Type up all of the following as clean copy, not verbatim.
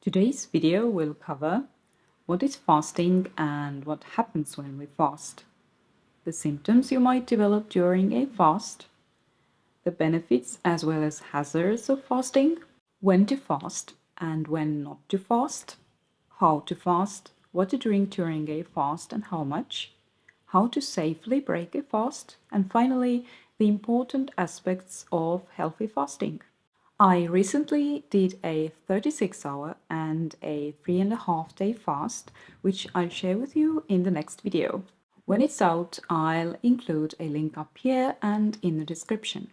Today's video will cover what is fasting and what happens when we fast, the symptoms you might develop during a fast, the benefits as well as hazards of fasting, when to fast and when not to fast, how to fast, what to drink during a fast and how much, how to safely break a fast, and finally, the important aspects of healthy fasting. I recently did a 36-hour and a 3.5-day fast, which I'll share with you in the next video. When it's out, I'll include a link up here and in the description.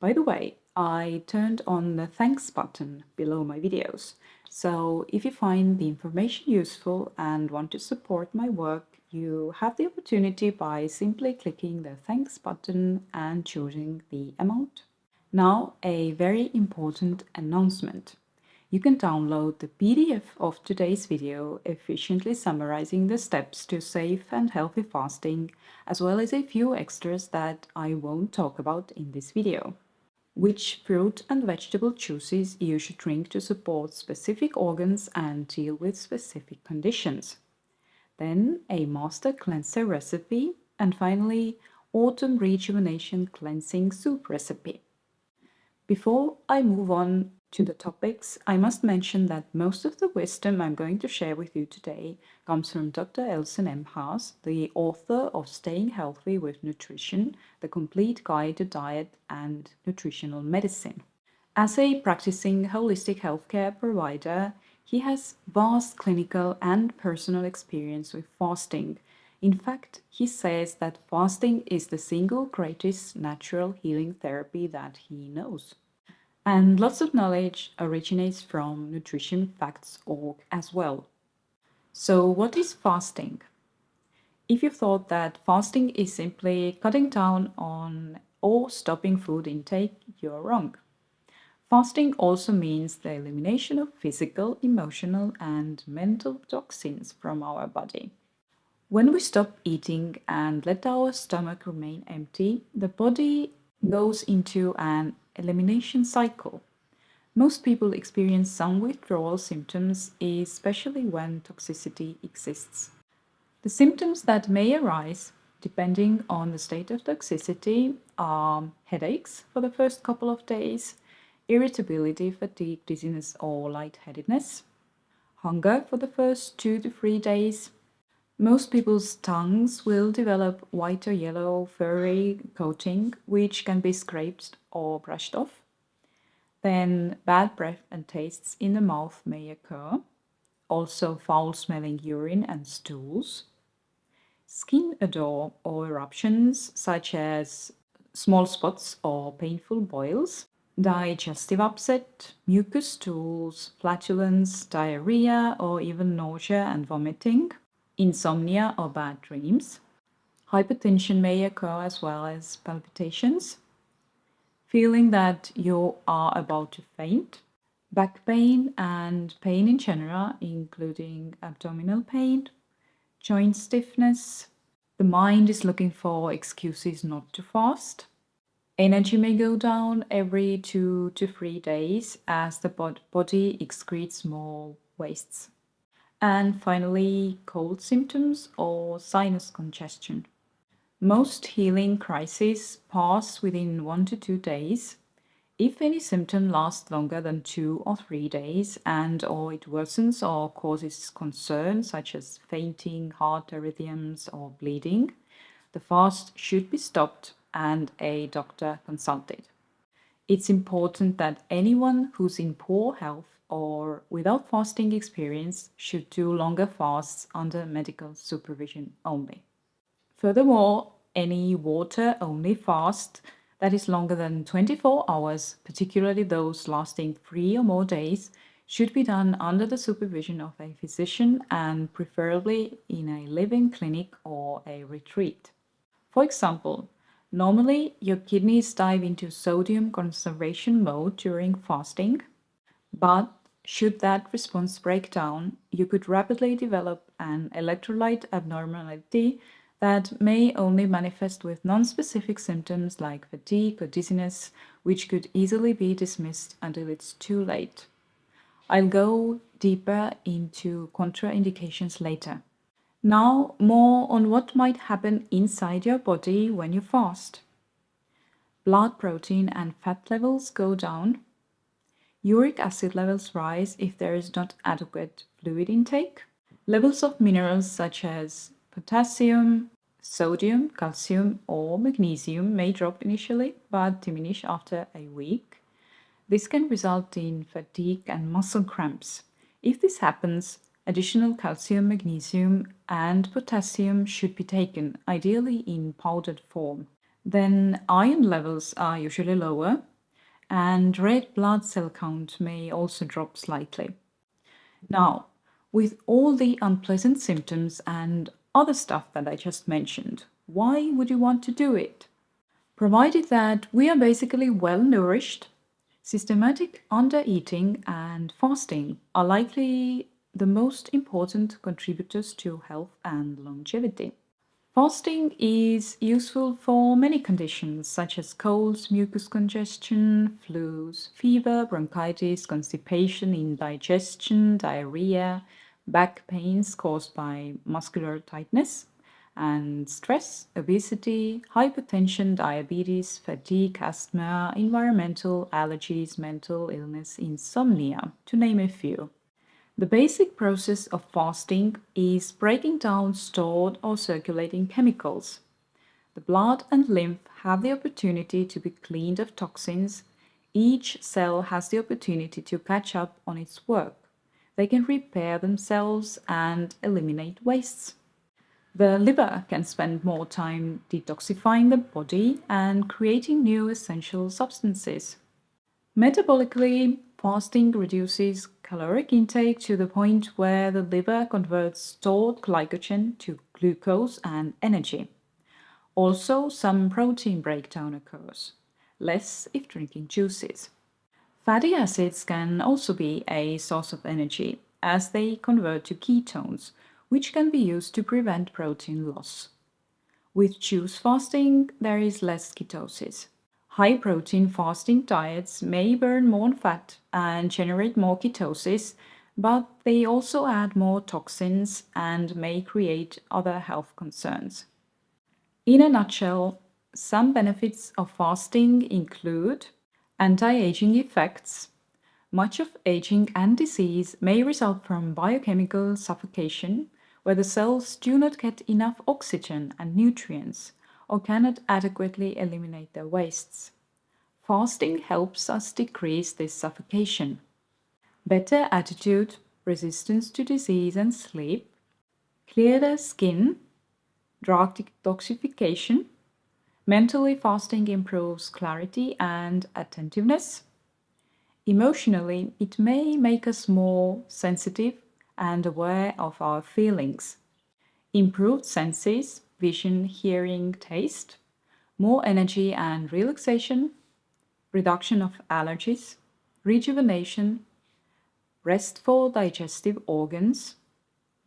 By the way, I turned on the thanks button below my videos, so if you find the information useful and want to support my work, you have the opportunity by simply clicking the thanks button and choosing the amount. Now, a very important announcement. You can download the PDF of today's video efficiently summarizing the steps to safe and healthy fasting, as well as a few extras that I won't talk about in this video. Which fruit and vegetable juices you should drink to support specific organs and deal with specific conditions. Then a master cleanser recipe, and finally autumn rejuvenation cleansing soup recipe. Before I move on to the topics, I must mention that most of the wisdom I'm going to share with you today comes from Dr. 𝐀𝐟𝐼𝐥𝐢𝐚𝐭𝐞, the author of Staying Healthy with Nutrition, the Complete Guide to Diet and Nutritional Medicine. As a practicing holistic healthcare provider, he has vast clinical and personal experience with fasting. In fact, he says that fasting is the single greatest natural healing therapy that he knows. And lots of knowledge originates from nutritionfacts.org as well. So what is fasting? If you thought that fasting is simply cutting down on or stopping food intake, you're wrong. Fasting also means the elimination of physical, emotional, and mental toxins from our body. When we stop eating and let our stomach remain empty, the body goes into an elimination cycle. Most people experience some withdrawal symptoms, especially when toxicity exists. The symptoms that may arise, depending on the state of toxicity, are headaches for the first couple of days, irritability, fatigue, dizziness, or lightheadedness, hunger for the first 2 to 3 days. Most people's tongues will develop white or yellow furry coating, which can be scraped or brushed off. Then bad breath and tastes in the mouth may occur. Also foul-smelling urine and stools. Skin odor or eruptions such as small spots or painful boils. Digestive upset, mucus stools, flatulence, diarrhea, or even nausea and vomiting. Insomnia or bad dreams. Hypertension may occur as well as palpitations. Feeling that you are about to faint. Back pain and pain in general, including abdominal pain. Joint stiffness. The mind is looking for excuses not to fast. Energy may go down every 2 to 3 days as the body excretes more wastes. And finally, cold symptoms or sinus congestion. Most healing crises pass within 1 to 2 days. If any symptom lasts longer than 2 or 3 days or it worsens or causes concern such as fainting, heart arrhythmias or bleeding, the fast should be stopped and a doctor consulted. It's important that anyone who's in poor health or without fasting experience should do longer fasts under medical supervision only. Furthermore, any water-only fast that is longer than 24 hours, particularly those lasting 3 or more days, should be done under the supervision of a physician and preferably in a living clinic or a retreat. For example, normally your kidneys dive into sodium conservation mode during fasting, but should that response break down, you could rapidly develop an electrolyte abnormality that may only manifest with non-specific symptoms like fatigue or dizziness, which could easily be dismissed until it's too late. I'll go deeper into contraindications later. Now, more on what might happen inside your body when you fast. Blood protein and fat levels go down. Uric acid levels rise if there is not adequate fluid intake. Levels of minerals such as potassium, sodium, calcium, or magnesium may drop initially but diminish after a week. This can result in fatigue and muscle cramps. If this happens, additional calcium, magnesium, and potassium should be taken, ideally in powdered form. Then iron levels are usually lower, and red blood cell count may also drop slightly. Now, with all the unpleasant symptoms and other stuff that I just mentioned, why would you want to do it? Provided that we are basically well nourished, systematic undereating and fasting are likely the most important contributors to health and longevity. Fasting is useful for many conditions such as colds, mucus congestion, flus, fever, bronchitis, constipation, indigestion, diarrhea, back pains caused by muscular tightness, and stress, obesity, hypertension, diabetes, fatigue, asthma, environmental allergies, mental illness, insomnia, to name a few. The basic process of fasting is breaking down stored or circulating chemicals. The blood and lymph have the opportunity to be cleaned of toxins. Each cell has the opportunity to catch up on its work. They can repair themselves and eliminate wastes. The liver can spend more time detoxifying the body and creating new essential substances. Metabolically, fasting reduces caloric intake to the point where the liver converts stored glycogen to glucose and energy. Also, some protein breakdown occurs, less if drinking juices. Fatty acids can also be a source of energy as they convert to ketones, which can be used to prevent protein loss. With juice fasting, there is less ketosis. High-protein fasting diets may burn more fat and generate more ketosis, but they also add more toxins and may create other health concerns. In a nutshell, some benefits of fasting include anti-aging effects. Much of aging and disease may result from biochemical suffocation, where the cells do not get enough oxygen and nutrients or cannot adequately eliminate their wastes. Fasting helps us decrease this suffocation. Better attitude, resistance to disease and sleep, clearer skin, drug detoxification. Mentally, fasting improves clarity and attentiveness. Emotionally, it may make us more sensitive and aware of our feelings. Improved senses, vision, hearing, taste, more energy and relaxation, reduction of allergies, rejuvenation, rest for digestive organs,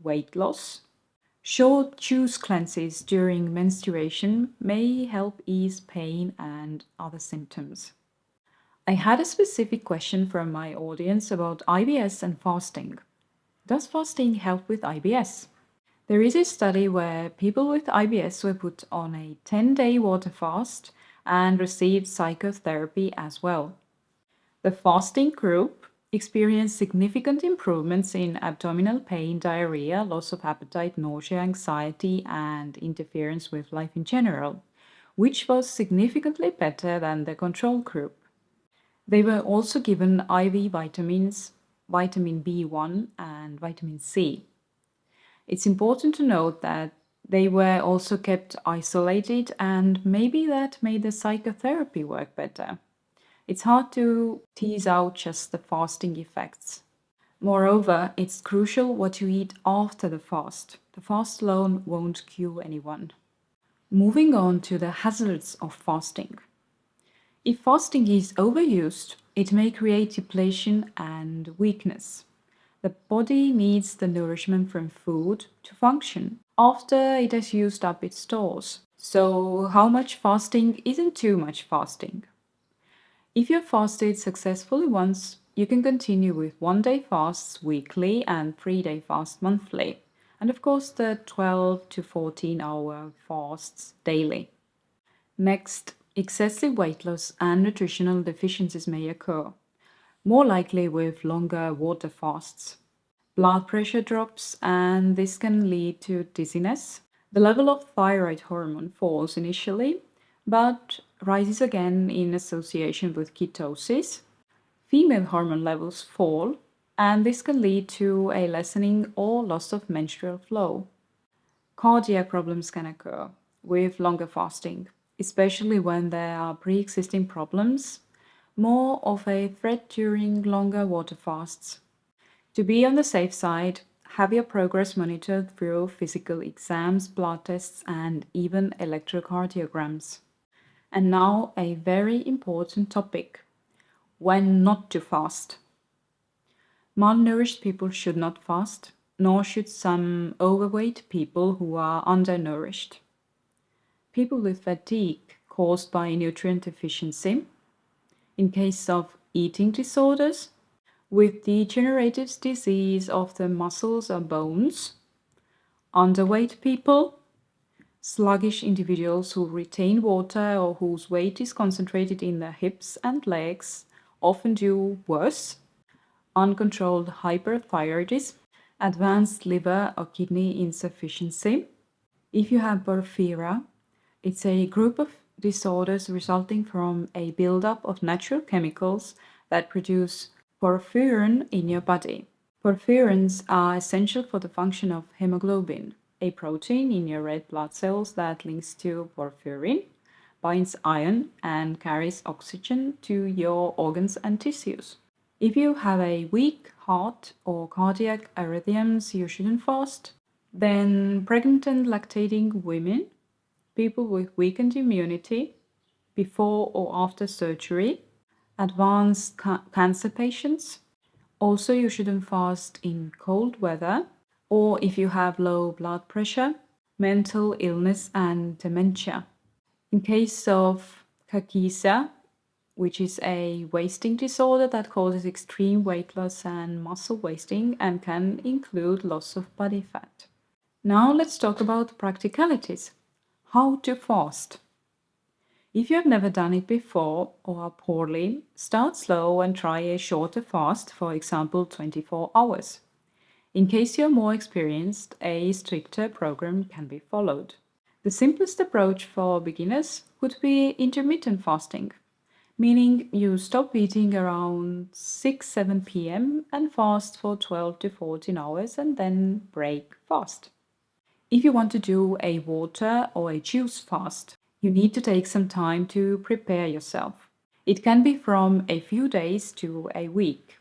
weight loss. Short juice cleanses during menstruation may help ease pain and other symptoms. I had a specific question from my audience about IBS and fasting. Does fasting help with IBS? There is a study where people with IBS were put on a 10-day water fast and received psychotherapy as well. The fasting group experienced significant improvements in abdominal pain, diarrhea, loss of appetite, nausea, anxiety, and interference with life in general, which was significantly better than the control group. They were also given IV vitamins, vitamin B1 and vitamin C. It's important to note that they were also kept isolated, and maybe that made the psychotherapy work better. It's hard to tease out just the fasting effects. Moreover, it's crucial what you eat after the fast. The fast alone won't cure anyone. Moving on to the hazards of fasting. If fasting is overused, it may create depletion and weakness. The body needs the nourishment from food to function after it has used up its stores. So, how much fasting isn't too much fasting? If you've fasted successfully once, you can continue with 1-day fasts weekly and 3-day fast monthly. And of course, the 12 to 14-hour fasts daily. Next, excessive weight loss and nutritional deficiencies may occur, more likely with longer water fasts. Blood pressure drops, and this can lead to dizziness. The level of thyroid hormone falls initially, but rises again in association with ketosis. Female hormone levels fall, and this can lead to a lessening or loss of menstrual flow. Cardiac problems can occur with longer fasting, especially when there are pre-existing problems, more of a threat during longer water fasts. To be on the safe side, have your progress monitored through physical exams, blood tests, and even electrocardiograms. And now a very important topic: when not to fast. Malnourished people should not fast, nor should some overweight people who are undernourished. People with fatigue caused by nutrient deficiency, in case of eating disorders, with degenerative disease of the muscles or bones, underweight people, sluggish individuals who retain water or whose weight is concentrated in their hips and legs often do worse, uncontrolled hyperthyroidism, advanced liver or kidney insufficiency. If you have porphyria, it's a group of disorders resulting from a buildup of natural chemicals that produce porphyrin in your body. Porphyrins are essential for the function of hemoglobin, a protein in your red blood cells that links to porphyrin, binds iron, and carries oxygen to your organs and tissues. If you have a weak heart or cardiac arrhythmias, you shouldn't fast. Then pregnant and lactating women, people with weakened immunity, before or after surgery, advanced cancer patients. Also, you shouldn't fast in cold weather, or if you have low blood pressure, mental illness, and dementia. In case of 𝐀𝐟𝐼𝐥𝐢𝐚𝐭𝐞, which is a wasting disorder that causes extreme weight loss and muscle wasting and can include loss of body fat. Now let's talk about practicalities. How to fast. If you have never done it before or are poorly, start slow and try a shorter fast, for example 24 hours. In case you're more experienced, a stricter program can be followed. The simplest approach for beginners would be intermittent fasting, meaning you stop eating around 6-7 p.m. and fast for 12 to 14 hours and then break fast. If you want to do a water or a juice fast, you need to take some time to prepare yourself. It can be from a few days to a week.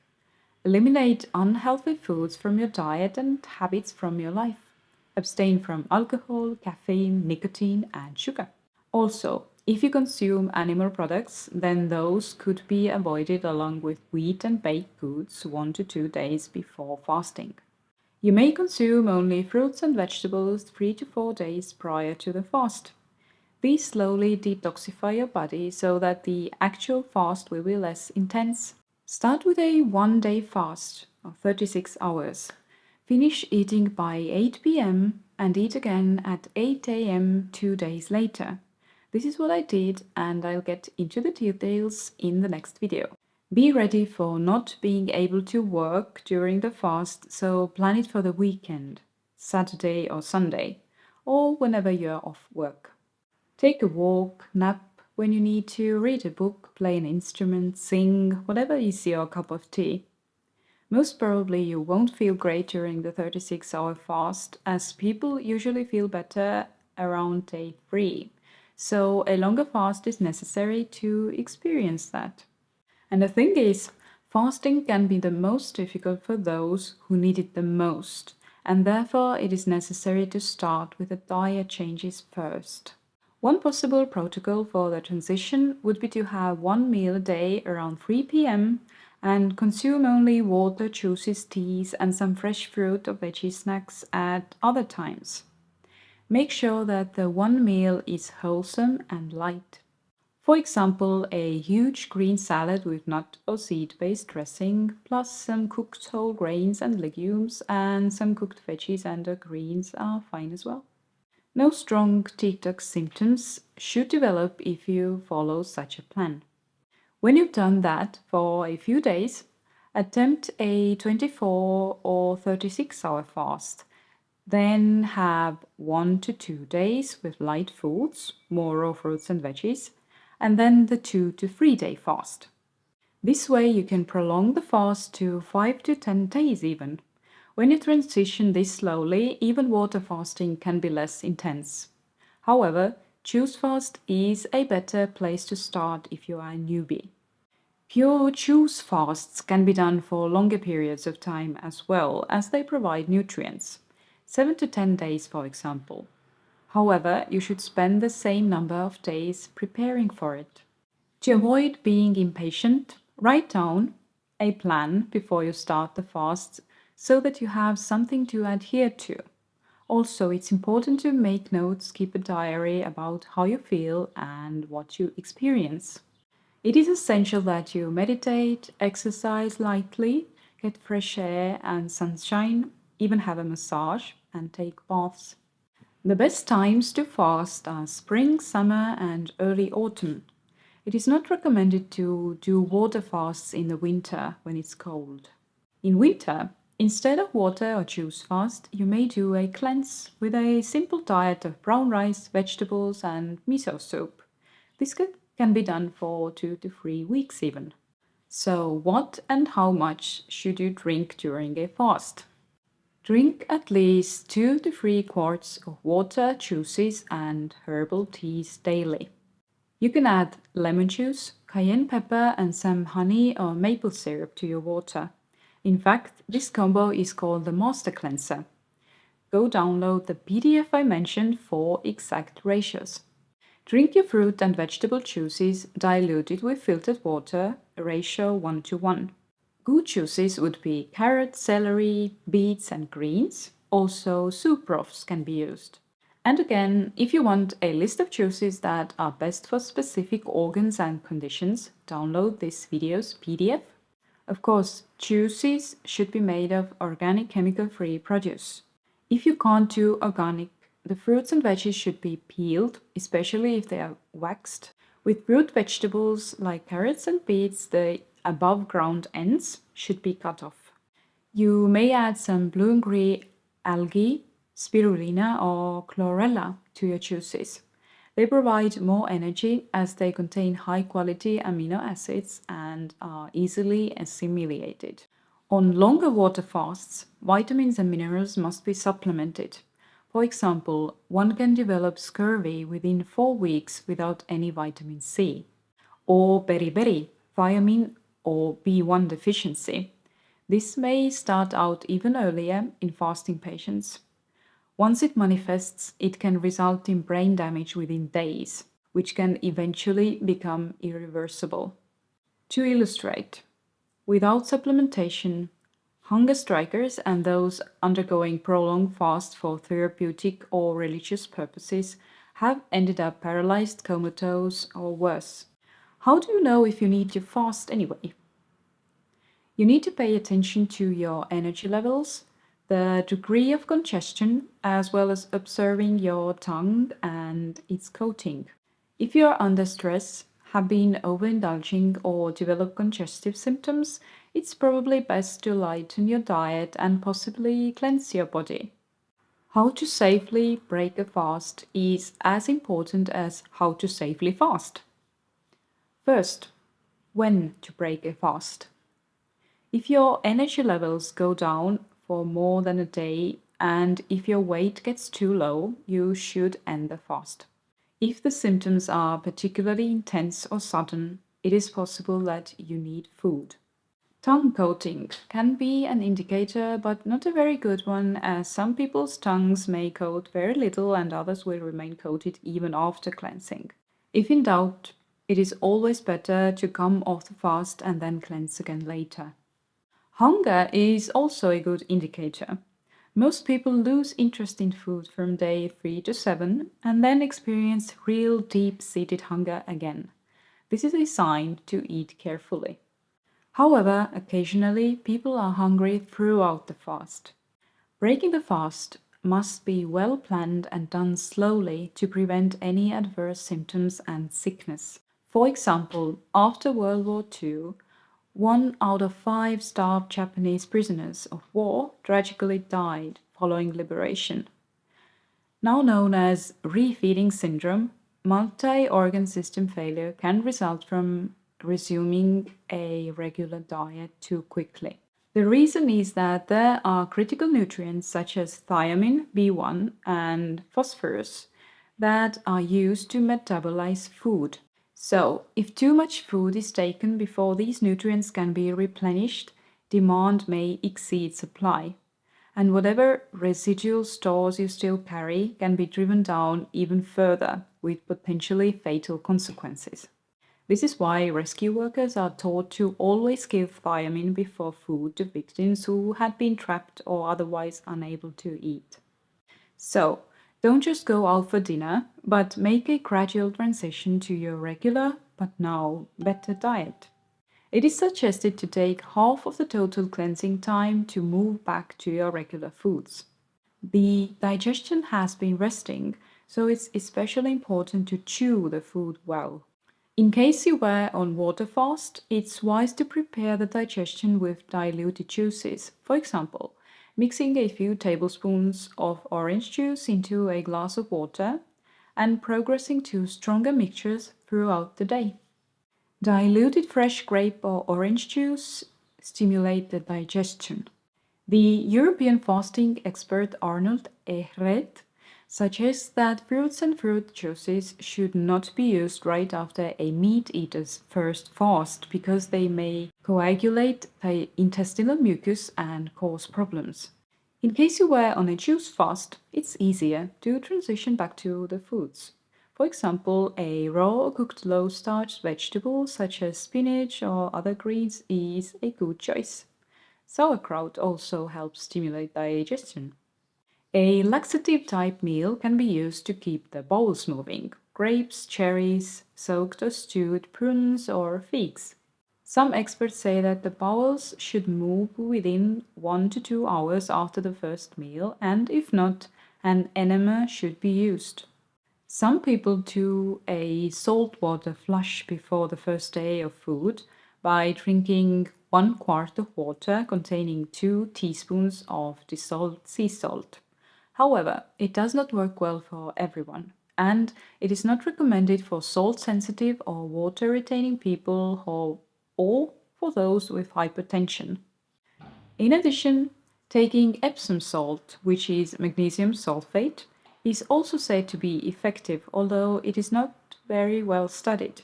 Eliminate unhealthy foods from your diet and habits from your life. Abstain from alcohol, caffeine, nicotine, and sugar. Also, if you consume animal products, then those could be avoided along with wheat and baked goods 1 to 2 days before fasting. You may consume only fruits and vegetables 3 to 4 days prior to the fast. These slowly detoxify your body so that the actual fast will be less intense. Start with a 1-day fast of 36 hours. Finish eating by 8 p.m. and eat again at 8 a.m. 2 days later. This is what I did, and I'll get into the details in the next video. Be ready for not being able to work during the fast, so plan it for the weekend, Saturday or Sunday, or whenever you're off work. Take a walk, nap when you need to, read a book, play an instrument, sing, whatever is your cup of tea. Most probably you won't feel great during the 36-hour fast, as people usually feel better around day 3. So a longer fast is necessary to experience that. And the thing is, fasting can be the most difficult for those who need it the most, and therefore it is necessary to start with the diet changes first. One possible protocol for the transition would be to have 1 meal a day around 3 p.m. and consume only water, juices, teas, and some fresh fruit or veggie snacks at other times. Make sure that the one meal is wholesome and light. For example, a huge green salad with nut or seed-based dressing, plus some cooked whole grains and legumes, and some cooked veggies and greens are fine as well. No strong TikTok symptoms should develop if you follow such a plan. When you've done that for a few days, attempt a 24 or 36-hour fast. Then have 1 to 2 days with light foods, more raw fruits and veggies, and then the 2 to 3 day fast. This way you can prolong the fast to 5 to 10 days even. When you transition this slowly, even water fasting can be less intense. However, juice fast is a better place to start if you are a newbie. Pure juice fasts can be done for longer periods of time as well, as they provide nutrients. 7 to 10 days, for example. However, you should spend the same number of days preparing for it. To avoid being impatient, write down a plan before you start the fast so that you have something to adhere to. Also, it's important to make notes, keep a diary about how you feel and what you experience. It is essential that you meditate, exercise lightly, get fresh air and sunshine, even have a massage and take baths. The best times to fast are spring, summer, and early autumn. It is not recommended to do water fasts in the winter when it's cold. In winter, instead of water or juice fast, you may do a cleanse with a simple diet of brown rice, vegetables, and miso soup. This can be done for 2 to 3 weeks even. So, what and how much should you drink during a fast? Drink at least 2 to 3 quarts of water, juices, and herbal teas daily. You can add lemon juice, cayenne pepper, and some honey or maple syrup to your water. In fact, this combo is called the Master Cleanser. Go download the PDF I mentioned for exact ratios. Drink your fruit and vegetable juices diluted with filtered water, ratio 1 to 1. Good juices would be carrot, celery, beets, and greens. Also, soup broths can be used. And again, if you want a list of juices that are best for specific organs and conditions, download this video's PDF. Of course, juices should be made of organic chemical-free produce. If you can't do organic, the fruits and veggies should be peeled, especially if they are waxed. With root vegetables like carrots and beets, the above ground ends should be cut off. You may add some blue and green algae, spirulina or chlorella to your juices. They provide more energy as they contain high-quality amino acids and are easily assimilated. On longer water fasts, vitamins and minerals must be supplemented. For example, one can develop scurvy within 4 weeks without any vitamin C, or beriberi, thiamine or B1 deficiency. This may start out even earlier in fasting patients. Once it manifests, it can result in brain damage within days, which can eventually become irreversible. To illustrate, without supplementation, hunger strikers and those undergoing prolonged fast for therapeutic or religious purposes have ended up paralyzed, comatose, or worse. How do you know if you need to fast anyway? You need to pay attention to your energy levels, the degree of congestion, as well as observing your tongue and its coating. If you are under stress, have been overindulging, or develop congestive symptoms, it's probably best to lighten your diet and possibly cleanse your body. How to safely break a fast is as important as how to safely fast. First, when to break a fast. If your energy levels go down for more than a day and if your weight gets too low, you should end the fast. If the symptoms are particularly intense or sudden, it is possible that you need food. Tongue coating can be an indicator, but not a very good one, as some people's tongues may coat very little and others will remain coated even after cleansing. If in doubt, it is always better to come off the fast and then cleanse again later. Hunger is also a good indicator. Most people lose interest in food from day 3 to 7 and then experience real deep-seated hunger again. This is a sign to eat carefully. However, occasionally people are hungry throughout the fast. Breaking the fast must be well planned and done slowly to prevent any adverse symptoms and sickness. For example, after World War II, 1 out of 5 starved Japanese prisoners of war tragically died following liberation. Now known as refeeding syndrome, multi-organ system failure can result from resuming a regular diet too quickly. The reason is that there are critical nutrients such as thiamine, B1, and phosphorus that are used to metabolize food. So, if too much food is taken before these nutrients can be replenished, demand may exceed supply. And whatever residual stores you still carry can be driven down even further with potentially fatal consequences. This is why rescue workers are taught to always give thiamine before food to victims who had been trapped or otherwise unable to eat. So, don't just go out for dinner, but make a gradual transition to your regular, but now better diet. It is suggested to take half of the total cleansing time to move back to your regular foods. The digestion has been resting, so it's especially important to chew the food well. In case you were on water fast, it's wise to prepare the digestion with diluted juices. For example, mixing a few tablespoons of orange juice into a glass of water and progressing to stronger mixtures throughout the day. Diluted fresh grape or orange juice stimulate the digestion. The European fasting expert Arnold Ehret suggests that fruits and fruit juices should not be used right after a meat eater's first fast because they may coagulate the intestinal mucus and cause problems. In case you were on a juice fast, it's easier to transition back to the foods. For example, a raw or cooked low-starch vegetable such as spinach or other greens is a good choice. Sauerkraut also helps stimulate digestion. A laxative type meal can be used to keep the bowels moving. Grapes, cherries, soaked or stewed prunes, or figs. Some experts say that the bowels should move within 1 to 2 hours after the first meal, and if not, an enema should be used. Some people do a saltwater flush before the first day of food by drinking 1 quart of water containing 2 teaspoons of dissolved sea salt. However, it does not work well for everyone, and it is not recommended for salt-sensitive or water-retaining people or for those with hypertension. In addition, taking Epsom salt, which is magnesium sulfate, is also said to be effective, although it is not very well studied.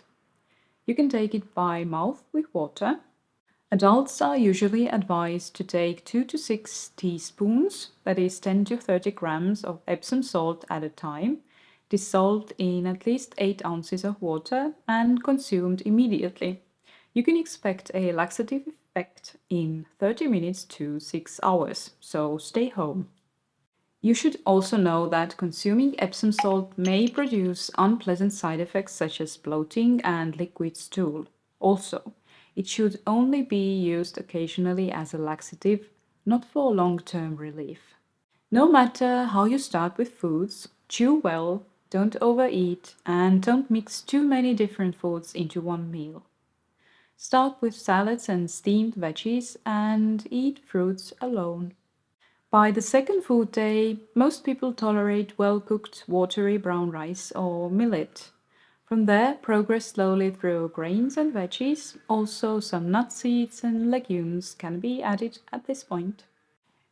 You can take it by mouth with water. Adults are usually advised to take 2 to 6 teaspoons, that is 10 to 30 grams of Epsom salt at a time, dissolved in at least 8 ounces of water and consumed immediately. You can expect a laxative effect in 30 minutes to 6 hours, so stay home. You should also know that consuming Epsom salt may produce unpleasant side effects such as bloating and liquid stool. Also, it should only be used occasionally as a laxative, not for long-term relief. No matter how you start with foods, chew well, don't overeat, and don't mix too many different foods into one meal. Start with salads and steamed veggies and eat fruits alone. By the second food day, most people tolerate well-cooked watery brown rice or millet. From there, progress slowly through grains and veggies. Also, some nut seeds and legumes can be added at this point.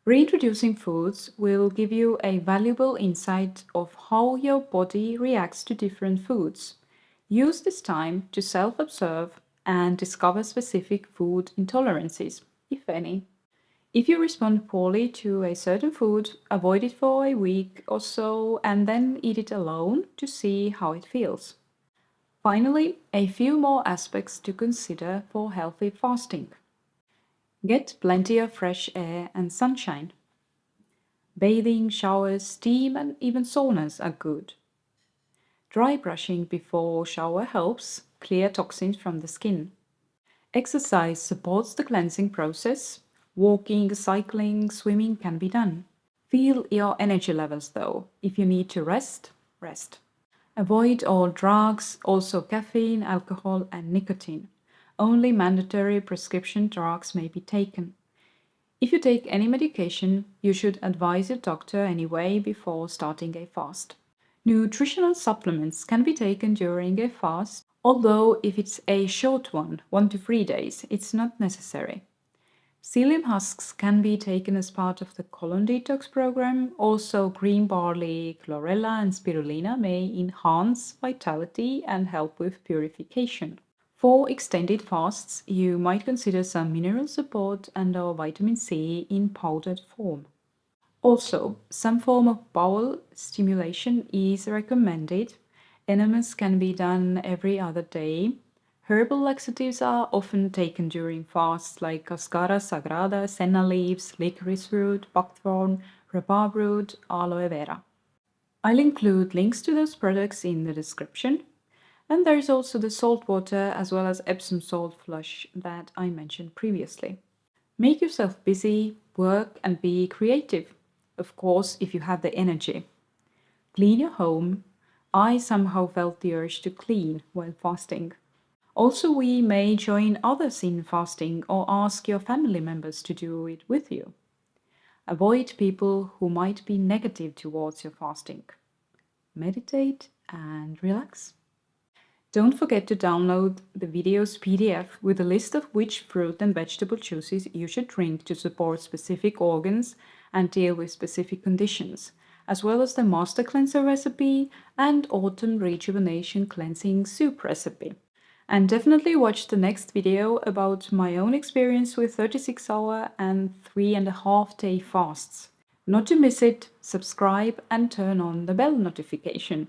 Reintroducing foods will give you a valuable insight of how your body reacts to different foods. Use this time to self-observe and discover specific food intolerances, if any. If you respond poorly to a certain food, avoid it for a week or so and then eat it alone to see how it feels. Finally, a few more aspects to consider for healthy fasting. Get plenty of fresh air and sunshine. Bathing, showers, steam, and even saunas are good. Dry brushing before shower helps. clear toxins from the skin. Exercise supports the cleansing process. Walking, cycling, swimming can be done. Feel your energy levels though. If you need to rest, rest. Avoid all drugs, also caffeine, alcohol, and nicotine. Only mandatory prescription drugs may be taken. If you take any medication, you should advise your doctor anyway before starting a fast. Nutritional supplements can be taken during a fast, although if it's a short one, 1 to 3 days, it's not necessary. Psyllium husks can be taken as part of the colon detox program. Also, green barley, chlorella, and spirulina may enhance vitality and help with purification. For extended fasts, you might consider some mineral support and/or vitamin C in powdered form. Also, some form of bowel stimulation is recommended. Enemas can be done every other day. Herbal laxatives are often taken during fasts like cascara sagrada, senna leaves, licorice root, buckthorn, rhubarb root, aloe vera. I'll include links to those products in the description. And there's also the salt water as well as Epsom salt flush that I mentioned previously. Make yourself busy, work, and be creative. Of course, if you have the energy. Clean your home. I somehow felt the urge to clean while fasting. Also, we may join others in fasting or ask your family members to do it with you. Avoid people who might be negative towards your fasting. Meditate and relax. Don't forget to download the video's PDF with a list of which fruit and vegetable juices you should drink to support specific organs and deal with specific conditions, as well as the Master Cleanser recipe and Autumn Rejuvenation Cleansing Soup recipe. And definitely watch the next video about my own experience with 36-hour and 3.5-day fasts. Not to miss it, subscribe and turn on the bell notification.